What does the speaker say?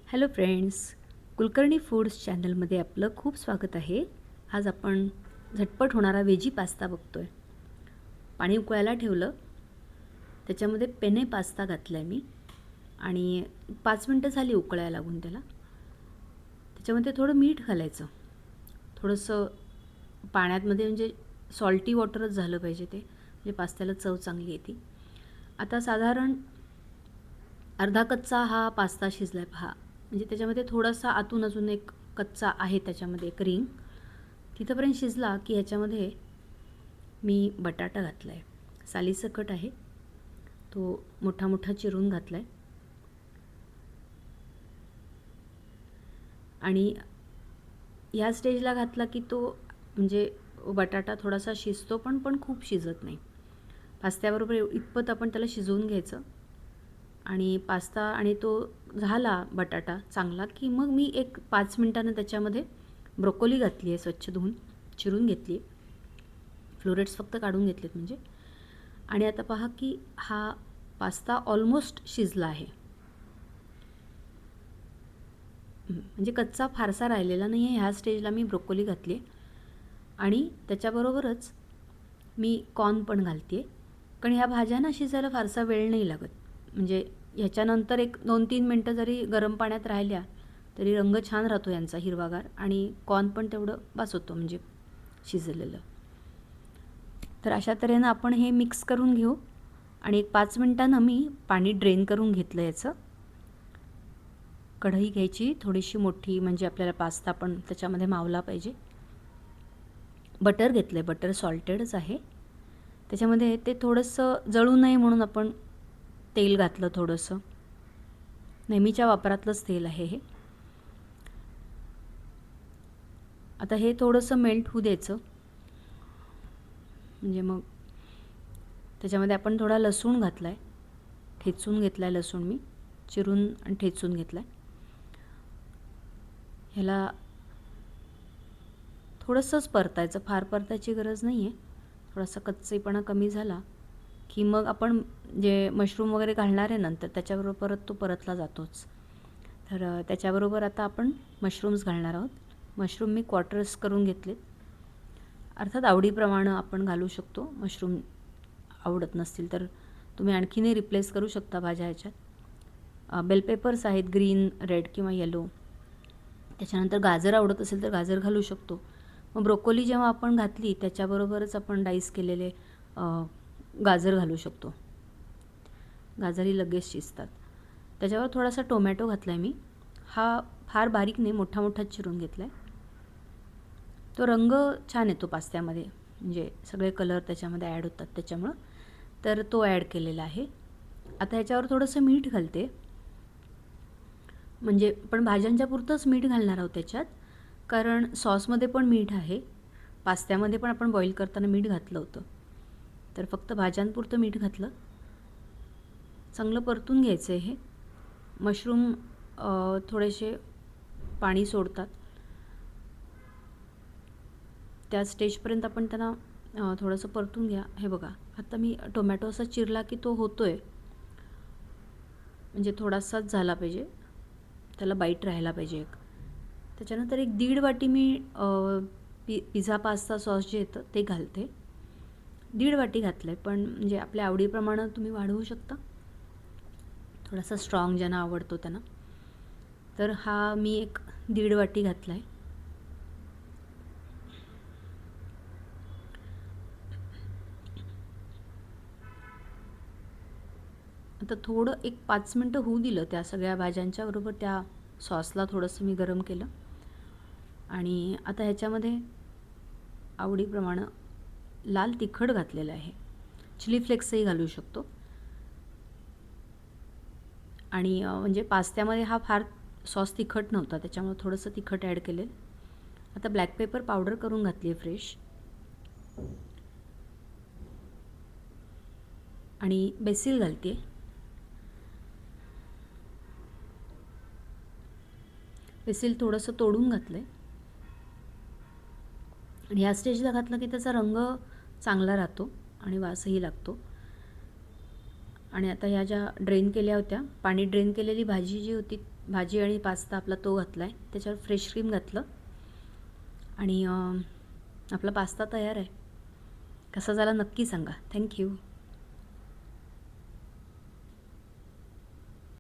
Hello friends, Kulkarni foods चॅनलमध्ये आपलं खूप स्वागत आहे. आज आपण झटपट होणारा वेजी पास्ता बघतोय. पाणी उकळायला ठेवलं, त्याच्यामध्ये पेने पास्ता घातला आहे मी आणि 5 मिनटं झाली उकळायला लागून त्याला. त्याच्यामध्ये थोडं मीठ घालायचं, थोडंसं पाण्यामध्ये म्हणजे सॉल्टी वॉटरच झालं पाहिजे ते, म्हणजे पास्त्याला चव चांगली येते. आता साधारण अर्धा कच्चा हा पास्ता शिजला आहे पहा, म्हणजे त्याच्यामध्ये थोडासा आतून अजून एक कच्चा आहे, त्याच्यामध्ये एक रिंग तिथंपर्यंत शिजला की ह्याच्यामध्ये मी बटाटा घातला आहे. सालीसकट आहे, तो मोठा मोठा चिरून घातला आहे आणि ह्या स्टेजला घातला की तो म्हणजे बटाटा थोडासा शिजतो पण खूप शिजत नाही. पास्त्याबरोबर इतपत आपण त्याला शिजवून घ्यायचं आणि पास्ता आणि तो झाला बटाटा चांगला की मग मी एक 5 मिनटानं त्याच्यामध्ये ब्रोकोली घातली आहे, स्वच्छ धुवून चिरून घेतली आहे, फ्लोरेट्स फक्त काढून घेतलेत म्हणजे. आणि आता पहा की हा पास्ता ऑलमोस्ट शिजला आहे, म्हणजे कच्चा फारसा राहिलेला नाही आहे. ह्या स्टेजला मी ब्रोकोली घातली आहे आणि त्याच्याबरोबरच मी कॉर्न पण घालते आहे, कारण ह्या भाज्यांना शिजायला फारसा वेळ नाही लागत. म्हणजे ह्याच्यानंतर एक 2-3 मिनटं जरी गरम पाण्यात राहिल्या तरी रंग छान राहतो यांचा हिरवागार, आणि कॉर्न पण तेवढं बास होतं म्हणजे शिजलेलं. तर अशा तऱ्हेनं आपण हे मिक्स करून घेऊ आणि एक 5 मिनटानं मी पाणी ड्रेन करून घेतलं. याचं कढई घ्यायची थोडीशी मोठी, म्हणजे आपल्याला पास्ता पण त्याच्यामध्ये मावला पाहिजे. बटर घेतलं आहे, बटर सॉल्टेडच आहे. त्याच्यामध्ये ते थोडंसं जळू नये म्हणून आपण तेल घातलं थोडंसं, नेहमीच्या वापरातलंच तेल आहे हे. आता हे थोडंसं मेल्ट होऊ द्यायचं, म्हणजे मग त्याच्यामध्ये आपण थोडा लसूण घातला आहे, ठेचून घेतला आहे लसूण मी, चिरून आणि ठेचून घेतला आहे. ह्याला थोडंसंच परतायचं, फार परतायची गरज नाही आहे. थोडासा कच्चेपणा कमी झाला की मग आपण जे मशरूम वगैरे घालणार आहे नंतर त्याच्याबरोबर परत तो परतला जातोच. तर त्याच्याबरोबर आता आपण मशरूम्स घालणार आहोत. मशरूम मी क्वार्टर्स करून घेतलेत, अर्थात आवडीप्रमाणे आपण घालू शकतो. मशरूम आवडत नसतील तर तुम्ही आणखीनही रिप्लेस करू शकता भाज्या ह्याच्यात. बेल पेपर्स आहेत, ग्रीन, रेड किंवा येलो. त्याच्यानंतर गाजर आवडत असेल तर गाजर घालू शकतो. मग ब्रोकोली जेव्हा आपण घातली त्याच्याबरोबरच आपण डाईस केलेले गाजर घालू शकतो. गाजरही लगेच शिजतात. त्याच्यावर थोडासा टोमॅटो घातला आहे मी, हा फार बारीक नाही, मोठा मोठा चिरून घेतला आहे. तो रंग छान येतो पास्त्यामध्ये, म्हणजे सगळे कलर त्याच्यामध्ये ॲड होतात त्याच्यामुळं, तर तो ॲड केलेला आहे. आता ह्याच्यावर थोडंसं मीठ घालते, म्हणजे पण भाज्यांच्या पुरतंच मीठ घालणार आहोत त्याच्यात, कारण सॉसमध्ये पण मीठ आहे, पास्त्यामध्ये पण आपण बॉईल करताना मीठ घातलं होतं, तर फक्त भाज्यांपुरतं मीठ घातलं. चांगलं परतून घ्यायचं आहे हे. मशरूम थोडेसे पाणी सोडतात, त्या स्टेजपर्यंत आपण त्यांना थोडंसं परतून घ्या. हे बघा, आता मी टोमॅटो असा चिरला की तो होतो आहे, म्हणजे थोडासाच झाला पाहिजे, त्याला बाईट राहायला पाहिजे एक. त्याच्यानंतर एक 1.5 वाटी मी पिझ्झा पास्ता सॉस जे येतं ते घालते. 1.5 वाटी घातलं आहे, पण म्हणजे आपल्या आवडीप्रमाणे तुम्ही वाढवू शकता, थोडासा स्ट्रॉंग ज्यांना आवडतो त्यांना. तर हा मी एक 1.5 वाटी घातला आहे. आता थोडं एक 5 मिनटं होऊ दिलं त्या सगळ्या भाज्यांच्या बरोबर, त्या सॉसला थोडंसं मी गरम केलं. आणि आता ह्याच्यामध्ये आवडीप्रमाणे लाल तिखट घातलेलं आहे, चिली फ्लेक्सही घालू शकतो. आणि म्हणजे पास्त्यामध्ये हा फार सॉस तिखट नव्हता, त्याच्यामुळे थोडंसं तिखट ॲड केलेलं. आता ब्लॅक पेपर पावडर करून घातली आहे फ्रेश, आणि बेसिल घालते. बेसिल थोडंसं तोडून घातलं आहे, आणि ह्या स्टेजला घातलं की त्याचा रंग चांगला राहतो आणि वासही लागतो. आणि आता ह्या ज्या ड्रेन केल्या होत्या, पाणी ड्रेन केलेली भाजी जी होती भाजी आणि पास्ता आपला तो घातला आहे, त्याच्यावर फ्रेश क्रीम घातलं आणि आपला पास्ता तयार आहे. कसा झाला नक्की सांगा. थँक्यू.